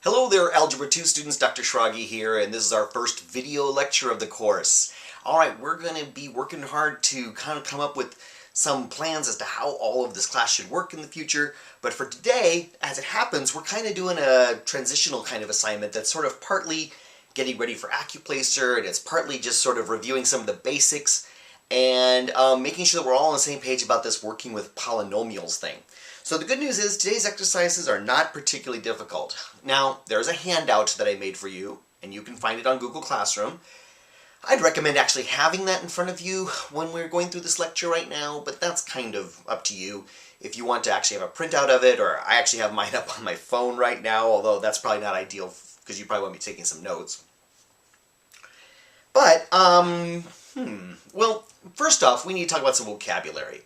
Hello there, Algebra 2 students. Dr. Shragi here, and this is our first video lecture of the course. Alright, we're going to be working hard to kind of come up with some plans as to how all of this class should work in the future, but for today, as it happens, we're kind of doing a transitional kind of assignment that's sort of partly getting ready for AccuPlacer, and it's partly just sort of reviewing some of the basics, and making sure that we're all on the same page about this working with polynomials thing. So the good news is today's exercises are not particularly difficult. Now, there's a handout that I made for you, and you can find it on Google Classroom. I'd recommend actually having that in front of you when we're going through this lecture right now, but that's kind of up to you. If you want to actually have a printout of it, or I actually have mine up on my phone right now, although that's probably not ideal because you probably want to be taking some notes. But, well, first off, we need to talk about some vocabulary.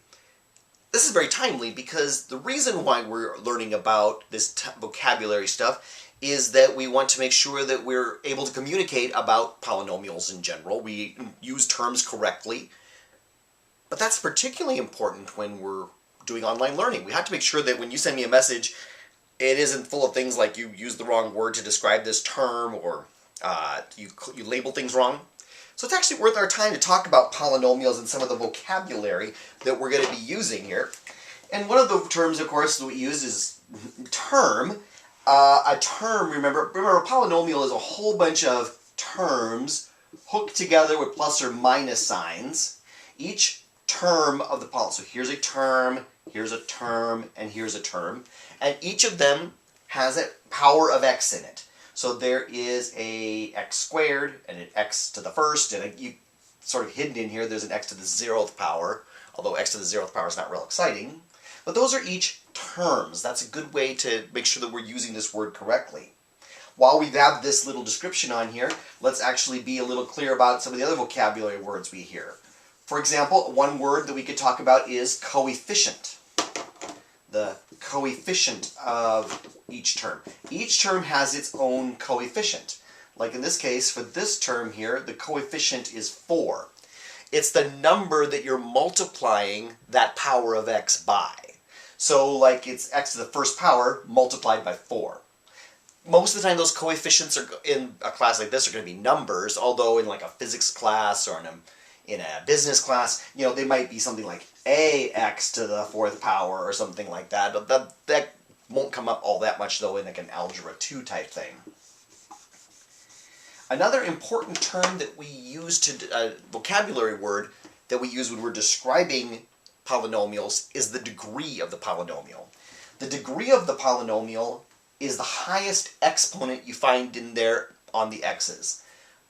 This is very timely because the reason why we're learning about this vocabulary stuff is that we want to make sure that we're able to communicate about polynomials in general. We use terms correctly, but that's particularly important when we're doing online learning. We have to make sure that when you send me a message, it isn't full of things like you used the wrong word to describe this term, or you label things wrong. So it's actually worth our time to talk about polynomials and some of the vocabulary that we're going to be using here. And one of the terms, of course, that we use is term. A term, remember, a polynomial is a whole bunch of terms hooked together with plus or minus signs. Each term of the polynomial. So here's a term, and here's a term. And each of them has a power of x in it. So there is a x squared and an x to the first, and you sort of hidden in here, there's an x to the 0th power, although x to the 0th power is not real exciting. But those are each terms. That's a good way to make sure that we're using this word correctly. While we have this little description on here, let's actually be a little clear about some of the other vocabulary words we hear. For example, one word that we could talk about is coefficient. The coefficient of each term. Each term has its own coefficient. Like in this case, for this term here, the coefficient is 4. It's the number that you're multiplying that power of x by. So like it's x to the first power multiplied by 4. Most of the time those coefficients are in a class like this are going to be numbers, although in like a physics class or in a business class, you know, they might be something like ax to the 4th power or something like that. But that won't come up all that much, though, in like an Algebra 2 type thing. Another important term that we use vocabulary word that we use when we're describing polynomials is the degree of the polynomial. The degree of the polynomial is the highest exponent you find in there on the x's.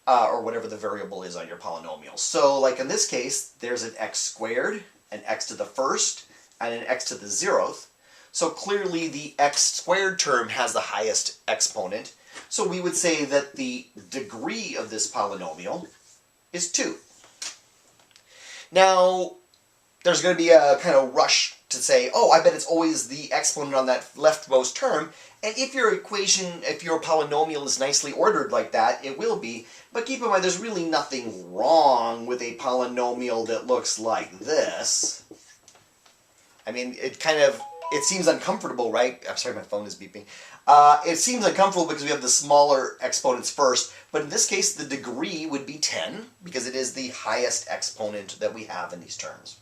Or whatever the variable is on your polynomial. So like in this case, there's an x squared, an x to the first, and an x to the 0th. So clearly the x squared term has the highest exponent. So we would say that the degree of this polynomial is 2. Now, there's going to be a kind of rush to say, oh, I bet it's always the exponent on that leftmost term. And if your polynomial is nicely ordered like that, it will be. But keep in mind, there's really nothing wrong with a polynomial that looks like this. I mean, it seems uncomfortable, right? I'm sorry, my phone is beeping. It seems uncomfortable because we have the smaller exponents first, but in this case, the degree would be 10, because it is the highest exponent that we have in these terms.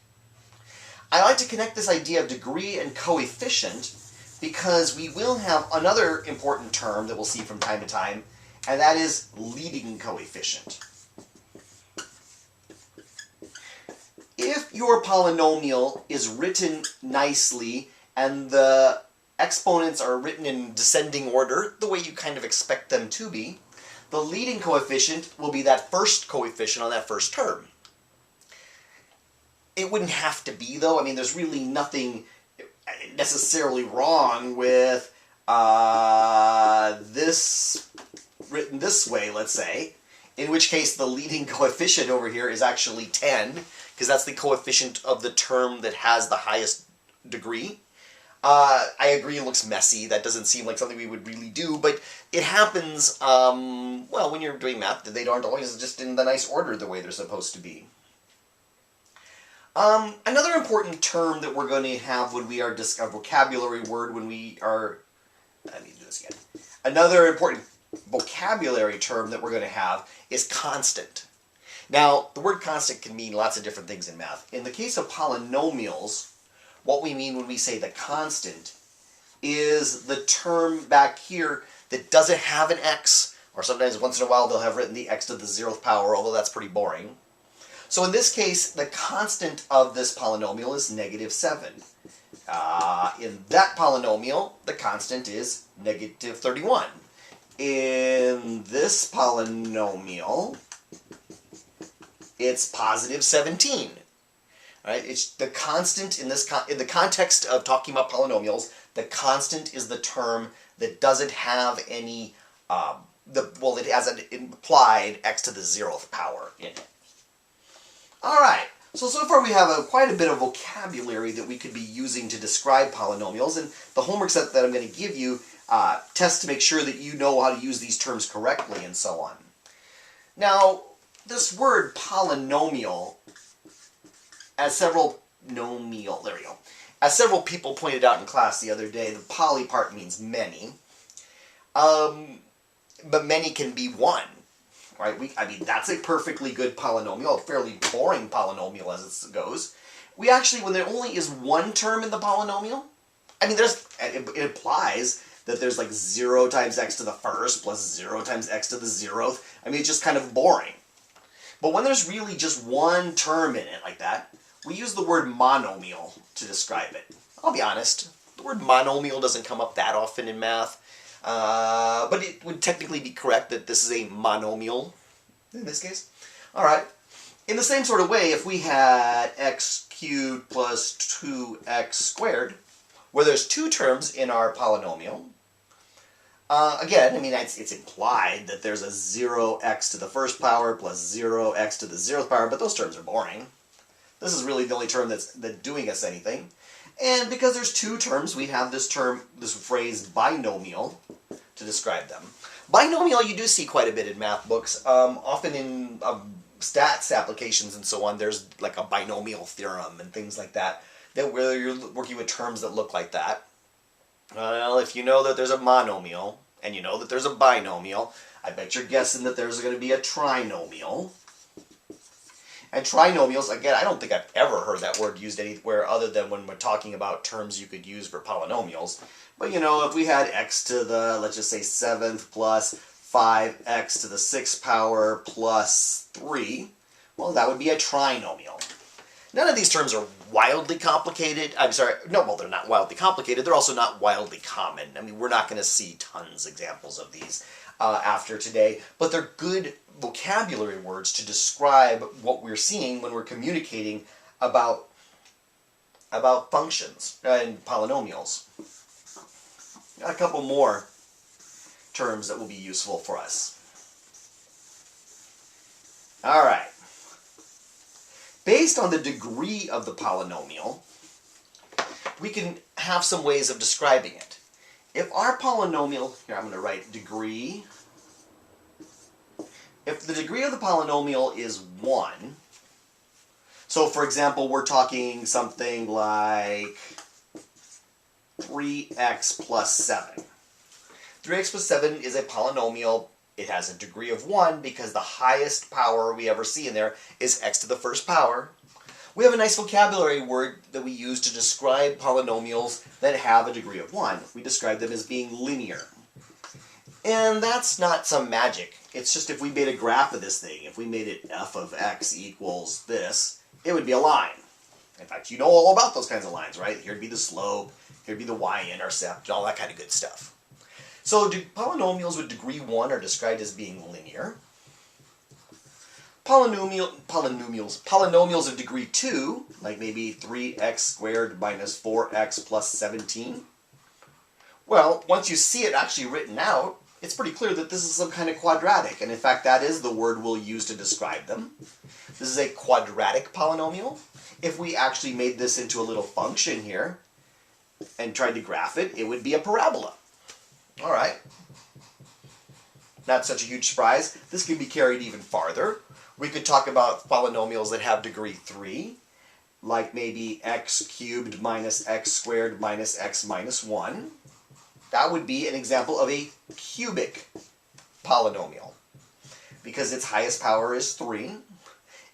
I like to connect this idea of degree and coefficient because we will have another important term that we'll see from time to time, and that is leading coefficient. If your polynomial is written nicely and the exponents are written in descending order, the way you kind of expect them to be, the leading coefficient will be that first coefficient on that first term. It wouldn't have to be, though. I mean, there's really nothing necessarily wrong with this written this way, let's say, in which case the leading coefficient over here is actually 10, because that's the coefficient of the term that has the highest degree. I agree it looks messy. That doesn't seem like something we would really do, but it happens, well, when you're doing math, they aren't always just in the nice order the way they're supposed to be. Another important term that we're going to have when we are a vocabulary word when we are, let me do this again. Another important vocabulary term that we're going to have is constant. Now, the word constant can mean lots of different things in math. In the case of polynomials, what we mean when we say the constant is the term back here that doesn't have an x, or sometimes once in a while they'll have written the x to the 0th power, although that's pretty boring. So in this case, the constant of this polynomial is -7. In that polynomial, the constant is -31. In this polynomial, it's +17. Right? It's the constant in this in the context of talking about polynomials. The constant is the term that doesn't have any it has an implied x to the 0th power in it. All right. So far we have quite a bit of vocabulary that we could be using to describe polynomials, and the homework set that I'm going to give you tests to make sure that you know how to use these terms correctly and so on. Now, this word polynomial, as several people pointed out in class the other day, the poly part means many, but many can be one. Right? That's a perfectly good polynomial, a fairly boring polynomial as it goes. We actually, when there only is one term in the polynomial, it implies that there's like 0 times x to the first plus 0 times x to the 0th. It's just kind of boring. But when there's really just one term in it like that, we use the word monomial to describe it. I'll be honest, the word monomial doesn't come up that often in math. But it would technically be correct that this is a monomial in this case. All right. In the same sort of way, if we had x cubed plus 2x squared, where there's two terms in our polynomial, again, it's implied that there's a 0x to the first power plus 0x to the 0th power, but those terms are boring. This is really the only term that's doing us anything. And because there's two terms, we have this phrase binomial to describe them. Binomial you do see quite a bit in math books. Often in stats applications and so on, there's like a binomial theorem and things like that, where you're working with terms that look like that. Well, if you know that there's a monomial, and you know that there's a binomial, I bet you're guessing that there's going to be a trinomial. And trinomials, again, I don't think I've ever heard that word used anywhere other than when we're talking about terms you could use for polynomials. But if we had x to the, let's just say 7th plus 5x to the 6th power plus 3, well, that would be a trinomial. None of these terms are wildly complicated. I'm sorry, no, well, they're not wildly complicated. They're also not wildly common. We're not going to see tons of examples of these after today, but they're good vocabulary words to describe what we're seeing when we're communicating about functions and polynomials. Got a couple more terms that will be useful for us. All right. Based on the degree of the polynomial, we can have some ways of describing it. If our polynomial, here I'm going to write degree. If the degree of the polynomial is 1, so for example, we're talking something like 3x plus 7. 3x plus 7 is a polynomial. It has a degree of 1 because the highest power we ever see in there is x to the first power. We have a nice vocabulary word that we use to describe polynomials that have a degree of 1. We describe them as being linear. And that's not some magic. It's just if we made a graph of this thing, if we made it f of x equals this, it would be a line. In fact, you know all about those kinds of lines, right? Here'd be the slope, here'd be the y-intercept, all that kind of good stuff. So polynomials with degree 1 are described as being linear. Polynomials of degree 2, like maybe 3x squared minus 4x plus 17. Well, once you see it actually written out, it's pretty clear that this is some kind of quadratic, and in fact that is the word we'll use to describe them. This is a quadratic polynomial. If we actually made this into a little function here and tried to graph it, it would be a parabola. All right. Not such a huge surprise. This can be carried even farther. We could talk about polynomials that have degree 3, like maybe x cubed minus x squared minus x minus 1. That would be an example of a cubic polynomial because its highest power is 3.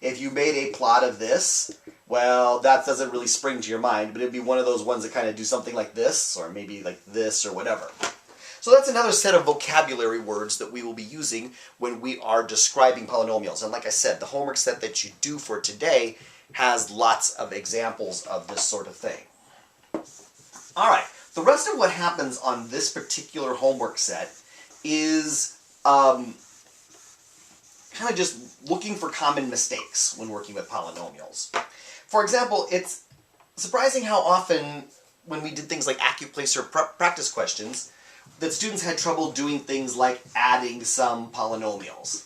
If you made a plot of this, well, that doesn't really spring to your mind, but it'd be one of those ones that kind of do something like this, or maybe like this, or whatever. So that's another set of vocabulary words that we will be using when we are describing polynomials. And like I said, the homework set that you do for today has lots of examples of this sort of thing. All right, the rest of what happens on this particular homework set is kind of just looking for common mistakes when working with polynomials. For example, it's surprising how often when we did things like AccuPlacer practice questions that students had trouble doing things like adding some polynomials.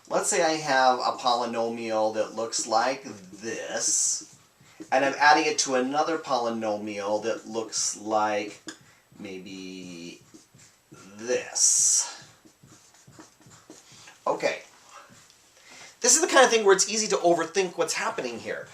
Let's say I have a polynomial that looks like this, and I'm adding it to another polynomial that looks like maybe this. Okay. This is the kind of thing where it's easy to overthink what's happening here.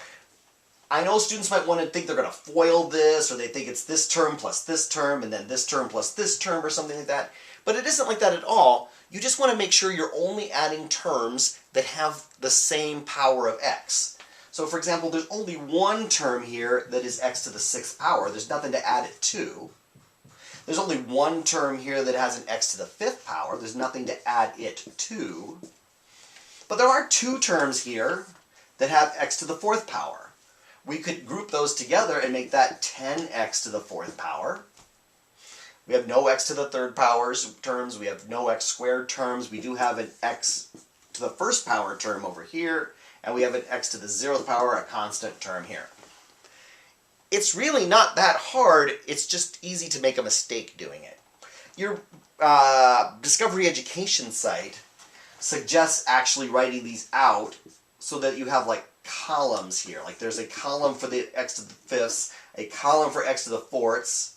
I know students might want to think they're going to FOIL this, or they think it's this term plus this term, and then this term plus this term, or something like that. But it isn't like that at all. You just want to make sure you're only adding terms that have the same power of x. So for example, there's only one term here that is x to the 6th power. There's nothing to add it to. There's only one term here that has an x to the 5th power. There's nothing to add it to. But there are two terms here that have x to the 4th power. We could group those together and make that 10x to the 4th power. We have no x to the 3rd power terms. We have no x squared terms. We do have an x to the 1st power term over here. And we have an x to the 0th power, a constant term here. It's really not that hard. It's just easy to make a mistake doing it. Your Discovery Education site suggests actually writing these out so that you have like columns here. Like there's a column for the x to the 5ths, a column for x to the 4ths,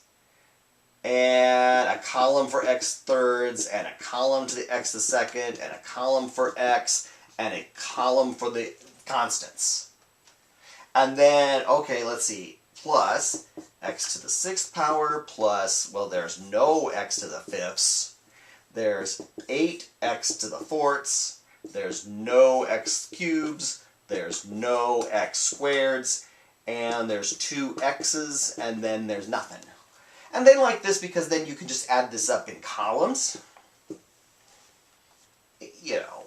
and a column for x thirds, and a column to the x to the 2nd, and a column for x, and a column for the constants. And then, okay, let's see, plus x to the 6th power plus, well, there's no x to the 5ths. There's 8x to the 4ths, there's no x cubes, there's no x squareds, and there's 2 x's, and then there's nothing. And they like this because then you can just add this up in columns. You know,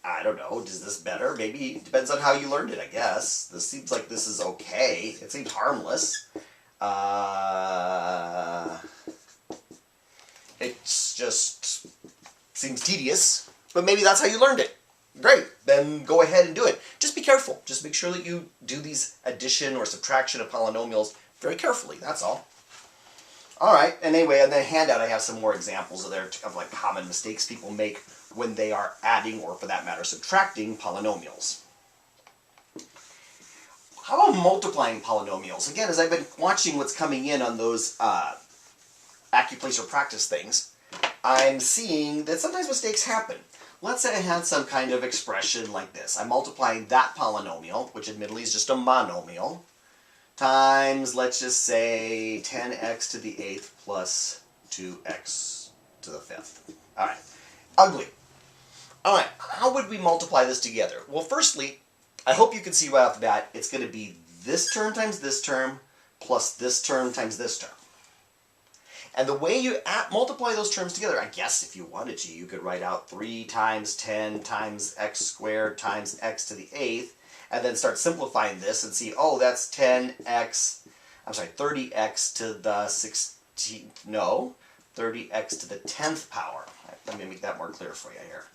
I don't know, is this better? Maybe it depends on how you learned it, I guess. This seems like this is okay. It seems harmless. It's just seems tedious, but maybe that's how you learned it. Great, then go ahead and do it. Just be careful. Just make sure that you do these addition or subtraction of polynomials very carefully, that's all. Alright, and anyway, in the handout I have some more examples of like common mistakes people make when they are adding, or for that matter, subtracting polynomials. How about multiplying polynomials? Again, as I've been watching what's coming in on those AccuPlacer practice things, I'm seeing that sometimes mistakes happen. Let's say I had some kind of expression like this. I'm multiplying that polynomial, which admittedly is just a monomial, times, let's just say, 10x to the 8th plus 2x to the 5th. Alright, ugly. Alright, how would we multiply this together? Well, firstly, I hope you can see right off the bat, it's going to be this term times this term plus this term times this term. And the way you multiply those terms together, I guess if you wanted to, you could write out 3 times 10 times x squared times x to the 8th, and then start simplifying this and see, oh, that's 30x to the 16th, no, 30x to the 10th power. Let me make that more clear for you here.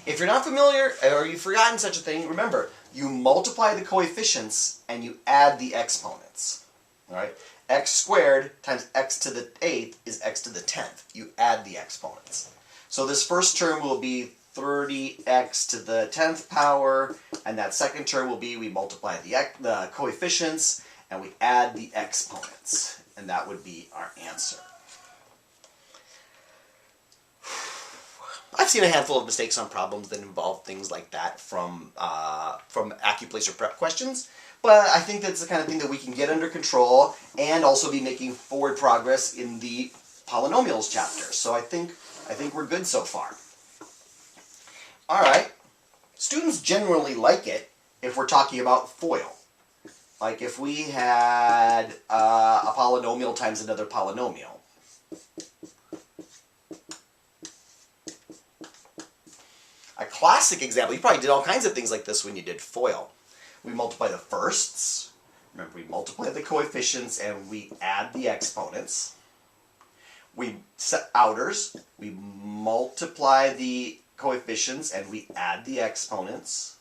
If you're not familiar, or you've forgotten such a thing, remember, you multiply the coefficients and you add the exponents. All right? X squared times x to the 8th is x to the 10th. You add the exponents. So this first term will be 30x to the 10th power, and that second term will be we multiply the coefficients and we add the exponents. And that would be our answer. I've seen a handful of mistakes on problems that involve things like that from from AccuPlacer prep questions. But I think that's the kind of thing that we can get under control and also be making forward progress in the polynomials chapter. So I think we're good so far. All right. Students generally like it if we're talking about FOIL. Like if we had a polynomial times another polynomial. A classic example, you probably did all kinds of things like this when you did FOIL. We multiply the firsts. Remember, we multiply the coefficients and we add the exponents. We set outers. We multiply the coefficients and we add the exponents.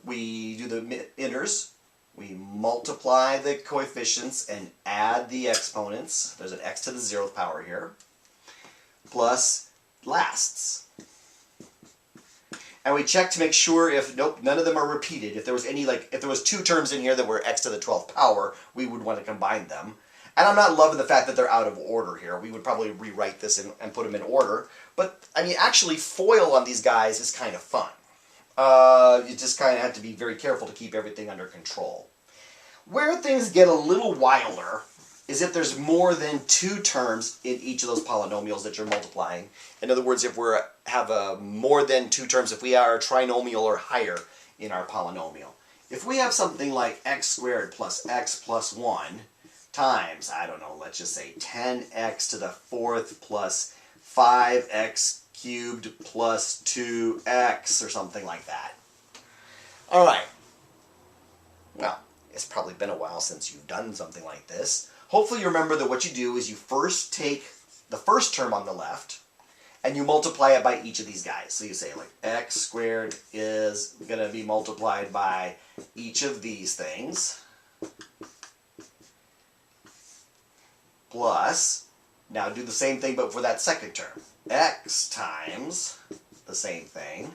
We do the inners. We multiply the coefficients and add the exponents. There's an x to the 0th power here. Plus lasts. And we check to make sure if, nope, none of them are repeated. If there was any, like, if there was 2 terms in here that were x to the 12th power, we would want to combine them. And I'm not loving the fact that they're out of order here. We would probably rewrite this and put them in order. But, I mean, actually, FOIL on these guys is kind of fun. You just kind of have to be very careful to keep everything under control. Where things get a little wilder is if there's more than 2 terms in each of those polynomials that you're multiplying. In other words, if we have more than 2 terms, if we are a trinomial or higher in our polynomial. If we have something like x squared plus x plus 1 times, I don't know, let's just say 10x to the 4th plus 5x cubed plus 2x or something like that. All right. Well, it's probably been a while since you've done something like this. Hopefully you remember that what you do is you first take the first term on the left and you multiply it by each of these guys. So you say like x squared is going to be multiplied by each of these things plus, now do the same thing but for that second term. X times the same thing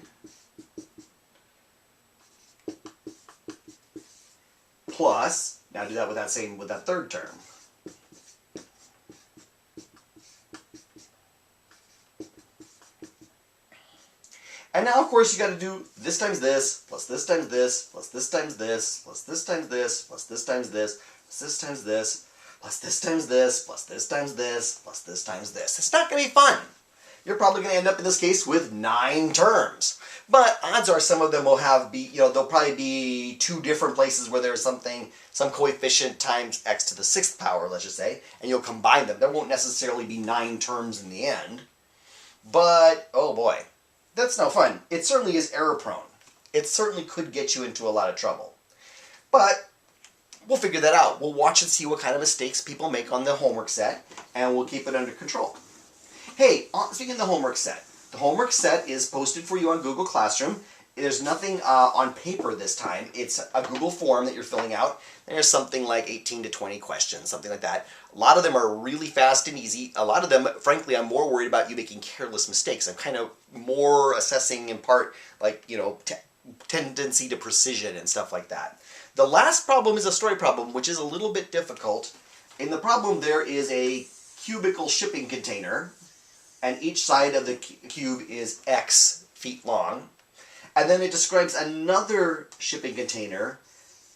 plus, now do that with that third term. And now, of course, you got to do this times this, plus this times this, plus this times this, plus this times this, plus this times this, plus this times this, plus this times this, plus this times this, plus this times this. It's not going to be fun. You're probably going to end up in this case with 9 terms. But odds are some of them will there'll probably be 2 different places where there's some coefficient times x to the 6th power, let's just say, and you'll combine them. There won't necessarily be 9 terms in the end. But, oh boy. That's no fun. It certainly is error prone. It certainly could get you into a lot of trouble. But we'll figure that out. We'll watch and see what kind of mistakes people make on the homework set, and we'll keep it under control. Hey, speaking of the homework set is posted for you on Google Classroom. There's nothing on paper this time. It's a Google form that you're filling out. There's something like 18 to 20 questions, something like that. A lot of them are really fast and easy. A lot of them, frankly, I'm more worried about you making careless mistakes. I'm kind of more assessing in part, like, you know, tendency to precision and stuff like that. The last problem is a story problem, which is a little bit difficult. In the problem, there is a cubical shipping container, and each side of the cube is x feet long. And then it describes another shipping container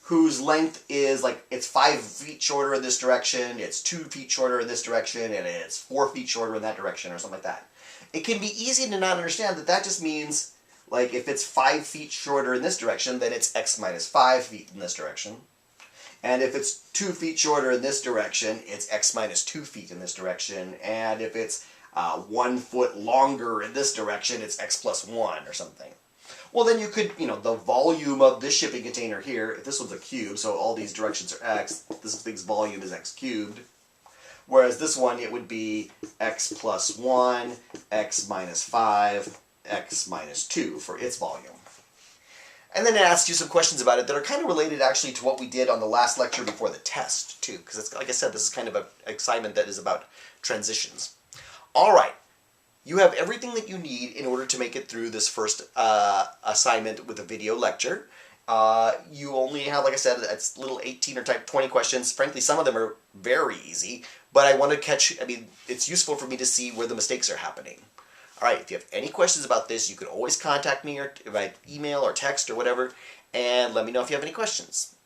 whose length is like, it's 5 feet shorter in this direction, it's 2 feet shorter in this direction, and it's 4 feet shorter in that direction, or something like that. It can be easy to not understand that that just means, like, if it's 5 feet shorter in this direction, then it's x minus 5 feet in this direction. And if it's 2 feet shorter in this direction, it's x minus 2 feet in this direction. And if it's 1 foot longer in this direction, it's x plus 1 or something. Well, then you could, the volume of this shipping container here, if this was a cube, so all these directions are x, this thing's volume is x cubed. Whereas this one, it would be x plus 1, x minus 5, x minus 2 for its volume. And then it asks you some questions about it that are kind of related actually to what we did on the last lecture before the test, too. Because, like I said, this is kind of an assignment that is about transitions. All right. You have everything that you need in order to make it through this first assignment with a video lecture. You only have, like I said, it's little 18 or type 20 questions. Frankly, some of them are very easy, but I want to it's useful for me to see where the mistakes are happening. All right, if you have any questions about this, you can always contact me or by email or text or whatever, and let me know if you have any questions.